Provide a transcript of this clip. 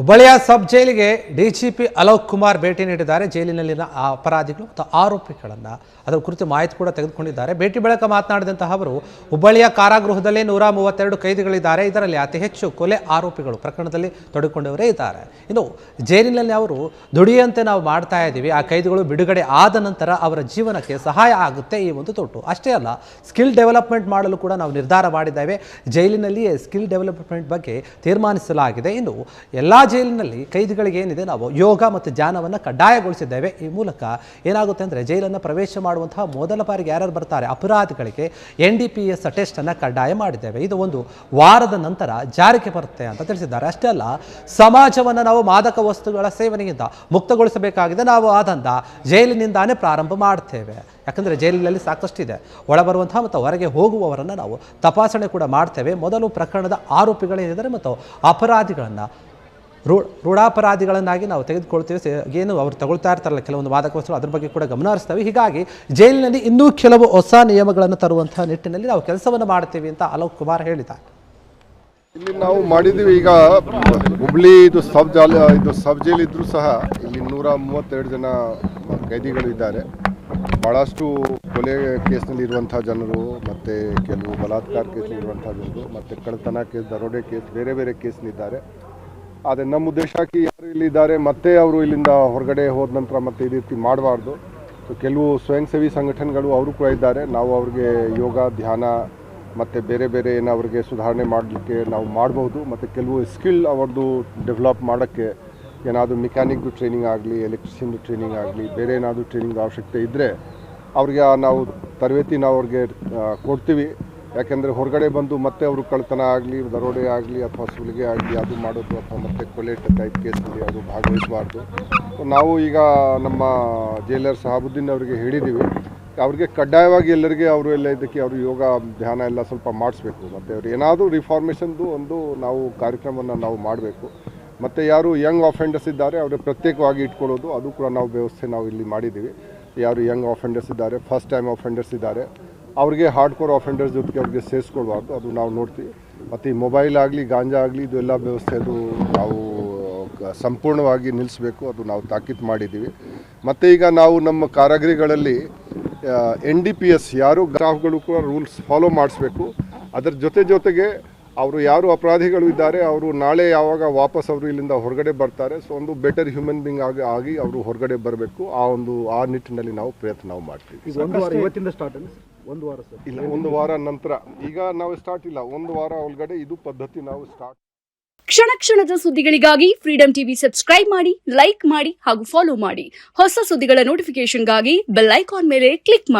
ಹುಬ್ಬಳ್ಳಿಯ ಸಬ್ ಜೈಲಿಗೆ ಡಿಜಿಪಿ ಅಲೋಕ್ ಕುಮಾರ್ ಭೇಟಿ ನೀಡಿದ್ದಾರೆ. ಜೈಲಿನಲ್ಲಿನ ಅಪರಾಧಿಗಳು ಮತ್ತು ಆರೋಪಿಗಳನ್ನು ಅದರ ಕುರಿತು ಮಾಹಿತಿ ಕೂಡ ತೆಗೆದುಕೊಂಡಿದ್ದಾರೆ. ಭೇಟಿ ಬಳಿಕ ಮಾತನಾಡಿದಂತಹ ಅವರು, ಹುಬ್ಬಳ್ಳಿಯ ಕಾರಾಗೃಹದಲ್ಲಿ 132 ಕೈದಿಗಳಿದ್ದಾರೆ. ಇದರಲ್ಲಿ ಅತಿ ಹೆಚ್ಚು ಕೊಲೆ ಆರೋಪಿಗಳು ಪ್ರಕರಣದಲ್ಲಿ ತೊಡಗಿಕೊಂಡವರೇ ಇದ್ದಾರೆ. ಇನ್ನು ಜೈಲಿನಲ್ಲಿ ಅವರು ದುಡಿಯಂತೆ ನಾವು ಮಾಡ್ತಾ ಇದ್ದೀವಿ, ಆ ಕೈದಿಗಳು ಬಿಡುಗಡೆ ಆದ ನಂತರ ಅವರ ಜೀವನಕ್ಕೆ ಸಹಾಯ ಆಗುತ್ತೆ ಈ ಒಂದು ತೊಟ್ಟು. ಅಷ್ಟೇ ಅಲ್ಲ, ಸ್ಕಿಲ್ ಡೆವಲಪ್ಮೆಂಟ್ ಮಾಡಲು ಕೂಡ ನಾವು ನಿರ್ಧಾರ ಮಾಡಿದ್ದೇವೆ. ಜೈಲಿನಲ್ಲಿಯೇ ಸ್ಕಿಲ್ ಡೆವಲಪ್ಮೆಂಟ್ ಬಗ್ಗೆ ತೀರ್ಮಾನಿಸಲಾಗಿದೆ. ಇನ್ನು ಎಲ್ಲ ಜೈಲಿನಲ್ಲಿ ಕೈದಿಗಳಿಗೆ ಏನಿದೆ, ನಾವು ಯೋಗ ಮತ್ತು ಧ್ಯಾನವನ್ನು ಕಡ್ಡಾಯಗೊಳಿಸಿದ್ದೇವೆ. ಈ ಮೂಲಕ ಏನಾಗುತ್ತೆ ಅಂದರೆ, ಜೈಲನ್ನು ಪ್ರವೇಶ ಮಾಡುವಂತಹ ಮೊದಲ ಬಾರಿಗೆ ಯಾರ್ಯಾರು ಬರ್ತಾರೆ ಅಪರಾಧಿಗಳಿಗೆ NDPS ಟೆಸ್ಟನ್ನು ಕಡ್ಡಾಯ ಮಾಡಿದ್ದೇವೆ. ಇದು ಒಂದು ವಾರದ ನಂತರ ಜಾರಿಗೆ ಬರುತ್ತೆ ಅಂತ ತಿಳಿಸಿದ್ದಾರೆ. ಅಷ್ಟೇ ಅಲ್ಲ, ಸಮಾಜವನ್ನು ನಾವು ಮಾದಕ ವಸ್ತುಗಳ ಸೇವನೆಯಿಂದ ಮುಕ್ತಗೊಳಿಸಬೇಕಾಗಿದೆ. ನಾವು ಆದಂತ ಜೈಲಿನಿಂದಾನೇ ಪ್ರಾರಂಭ ಮಾಡ್ತೇವೆ. ಯಾಕಂದರೆ ಜೈಲಿನಲ್ಲಿ ಸಾಕಷ್ಟಿದೆ. ಒಳಬರುವಂತಹ ಮತ್ತು ಹೊರಗೆ ಹೋಗುವವರನ್ನು ನಾವು ತಪಾಸಣೆ ಕೂಡ ಮಾಡ್ತೇವೆ. ಮೊದಲು ಪ್ರಕರಣದ ಆರೋಪಿಗಳೇನಿದ್ದಾರೆ ಮತ್ತು ಅಪರಾಧಿಗಳನ್ನು ರೂಢಾಪರಾಧಿಗಳನ್ನಾಗಿ ನಾವು ತೆಗೆದುಕೊಳ್ತೇವೆ. ಏನು ಅವರು ತಗೊಳ್ತಾ ಇರ್ತಾರಲ್ಲ ಕೆಲವೊಂದು ಮಾದಕ ವಸ್ತುಗಳು, ಅದ್ರ ಬಗ್ಗೆ ಕೂಡ ಗಮನ ಹರಿಸ್ತೇವೆ. ಹೀಗಾಗಿ ಜೈಲಿನಲ್ಲಿ ಇನ್ನೂ ಕೆಲವು ಹೊಸ ನಿಯಮಗಳನ್ನು ತರುವಂತಹ ನಿಟ್ಟಿನಲ್ಲಿ ನಾವು ಕೆಲಸವನ್ನು ಮಾಡ್ತೀವಿ ಅಂತ ಅಲೋಕ್ ಕುಮಾರ್ ಹೇಳಿದ್ದಾರೆ. ಇಲ್ಲಿ ನಾವು ಮಾಡಿದ್ದೀವಿ. ಈಗ ಹುಬ್ಳಿ ಇದು ಸಬ್ ಜೈಲ್ ಇದ್ರೂ ಸಹ ಇಲ್ಲಿ 132 ಜನ ಕೈದಿಗಳು ಇದ್ದಾರೆ. ಭಾಳಷ್ಟು ಕೊಲೆ ಕೇಸ್ನಲ್ಲಿ ಇರುವಂಥ ಜನರು, ಮತ್ತು ಕೆಲವು ಬಲಾತ್ಕಾರ ಕೇಸ್ನಲ್ಲಿ ಇರುವಂಥ ಜನರು, ಮತ್ತು ಕಳ್ಳತನ ಕೇಸ್, ದರೋಡೆ ಕೇಸ್, ಬೇರೆ ಬೇರೆ ಕೇಸ್ನಿದ್ದಾರೆ. ಆದರೆ ನಮ್ಮ ಉದ್ದೇಶಕ್ಕೆ ಯಾರು ಇಲ್ಲಿದ್ದಾರೆ ಮತ್ತೆ ಅವರು ಇಲ್ಲಿಂದ ಹೊರಗಡೆ ಹೋದ ನಂತರ ಮತ್ತೆ ಈ ರೀತಿ ಮಾಡಬಾರ್ದು. ಕೆಲವು ಸ್ವಯಂ ಸೇವಿ ಸಂಘಟನೆಗಳು ಅವರು ಕೂಡ ಇದ್ದಾರೆ. ನಾವು ಅವ್ರಿಗೆ ಯೋಗ, ಧ್ಯಾನ ಮತ್ತು ಬೇರೆ ಬೇರೆ ಏನು ಅವ್ರಿಗೆ ಸುಧಾರಣೆ ಮಾಡಲಿಕ್ಕೆ ನಾವು ಮಾಡ್ಬೋದು. ಮತ್ತು ಕೆಲವು ಸ್ಕಿಲ್ ಅವ್ರದ್ದು ಡೆವಲಪ್ ಮಾಡೋಕ್ಕೆ ಏನಾದರೂ ಮೆಕ್ಯಾನಿಕ್ದು ಟ್ರೈನಿಂಗ್ ಆಗಲಿ, ಎಲೆಕ್ಟ್ರಿಷಿಯನ್ದು ಟ್ರೈನಿಂಗ್ ಆಗಲಿ, ಬೇರೆ ಏನಾದರೂ ಟ್ರೈನಿಂಗ್ ಅವಶ್ಯಕತೆ ಇದ್ದರೆ ಅವ್ರಿಗೆ ನಾವು ತರಬೇತಿ ನಾವು ಅವ್ರಿಗೆ ಕೊಡ್ತೀವಿ. ಯಾಕೆಂದರೆ ಹೊರಗಡೆ ಬಂದು ಮತ್ತೆ ಅವರು ಕಳ್ಳತನ ಆಗಲಿ, ದರೋಡೆ ಆಗಲಿ ಅಥವಾ ಸುಲಿಗೆ ಆಗಲಿ ಅದು ಮಾಡೋದು, ಅಥವಾ ಮತ್ತೆ ಕೊಲೆ ಟೈಪ್ ಕೇಸಲ್ಲಿ ಅವರು ಭಾಗವಹಿಸಬಾರ್ದು. ನಾವು ಈಗ ನಮ್ಮ ಜೈಲರ್ ಸಹಾಬುದ್ದೀನ್ ಅವರಿಗೆ ಹೇಳಿದ್ದೀವಿ, ಅವ್ರಿಗೆ ಕಡ್ಡಾಯವಾಗಿ ಎಲ್ಲರಿಗೆ ಅವರು ಎಲ್ಲ ಇದಕ್ಕೆ ಅವರು ಯೋಗ, ಧ್ಯಾನ ಎಲ್ಲ ಸ್ವಲ್ಪ ಮಾಡಿಸ್ಬೇಕು. ಮತ್ತು ಅವ್ರು ಏನಾದರೂ ರಿಫಾರ್ಮೇಷನ್ದು ಒಂದು ನಾವು ಕಾರ್ಯಕ್ರಮವನ್ನು ನಾವು ಮಾಡಬೇಕು. ಮತ್ತು ಯಾರು ಯಂಗ್ ಆಫೆಂಡರ್ಸ್ ಇದ್ದಾರೆ ಅವ್ರಿಗೆ ಪ್ರತ್ಯೇಕವಾಗಿ ಇಟ್ಕೊಳ್ಳೋದು, ಅದು ಕೂಡ ನಾವು ವ್ಯವಸ್ಥೆ ನಾವು ಇಲ್ಲಿ ಮಾಡಿದ್ದೀವಿ. ಯಾರು ಯಂಗ್ ಆಫೆಂಡರ್ಸ್ ಇದ್ದಾರೆ, ಫಸ್ಟ್ ಟೈಮ್ ಆಫೆಂಡರ್ಸ್ ಇದ್ದಾರೆ, ಅವ್ರಿಗೆ ಹಾರ್ಡ್ ಕೋರ್ ಆಫೆಂಡರ್ಸ್ ಜೊತೆಗೆ ಅವ್ರಿಗೆ ಸೇರಿಸ್ಕೊಳ್ಬಾರ್ದು, ಅದು ನಾವು ನೋಡ್ತೀವಿ. ಮತ್ತು ಈ ಮೊಬೈಲ್ ಆಗಲಿ, ಗಾಂಜಾ ಆಗಲಿ, ಇದು ಎಲ್ಲ ವ್ಯವಸ್ಥೆ ಅದು ನಾವು ಸಂಪೂರ್ಣವಾಗಿ ನಿಲ್ಲಿಸಬೇಕು, ಅದು ನಾವು ತಾಕೀತು ಮಾಡಿದ್ದೀವಿ. ಮತ್ತು ಈಗ ನಾವು ನಮ್ಮ ಕಾರಾಗೃಹಗಳಲ್ಲಿ NDPS ಯಾರು ಸ್ಟಾಫ್ಗಳು ಕೂಡ ರೂಲ್ಸ್ ಫಾಲೋ ಮಾಡಿಸ್ಬೇಕು. ಅದರ ಜೊತೆಗೆ ಅವರು ಯಾರು ಅಪರಾಧಿಗಳು ಇದ್ದಾರೆ ಅವರು ನಾಳೆ ಯಾವಾಗ ವಾಪಸ್ ಅವರು ಇಲ್ಲಿಂದ ಹೊರಗಡೆ ಬರ್ತಾರೆ, ಸೊ ಒಂದು ಬೆಟರ್ ಹ್ಯೂಮನ್ ಬೀಯಿಂಗ್ ಆಗಿ ಅವರು ಹೊರಗಡೆ ಬರಬೇಕು. ಆ ನಿಟ್ಟಿನಲ್ಲಿ ನಾವು ಪ್ರಯತ್ನ ನಾವು ಮಾಡ್ತೀವಿ. ಇಲ್ಲ, ಒಂದು ವಾರ ನಂತರ, ಈಗ ನಾವು ಸ್ಟಾರ್ಟ್ ಇಲ್ಲ, ಒಂದು ವಾರ ಒಳಗಡೆ ಇದು ಪದ್ಧತಿ ನಾವು ಸ್ಟಾರ್ಟ್. ಕ್ಷಣ ಕ್ಷಣದ ಸುದ್ದಿಗಳಿಗಾಗಿ ಫ್ರೀಡಂ ಟಿವಿ ಸಬ್ಸ್ಕ್ರೈಬ್ ಮಾಡಿ, ಲೈಕ್ ಮಾಡಿ ಹಾಗೂ ಫಾಲೋ ಮಾಡಿ. ಹೊಸ ಸುದ್ದಿಗಳ ನೋಟಿಫಿಕೇಶನ್ಗಾಗಿ ಬೆಲ್ ಐಕಾನ್ ಮೇಲೆ ಕ್ಲಿಕ್ ಮಾಡಿ.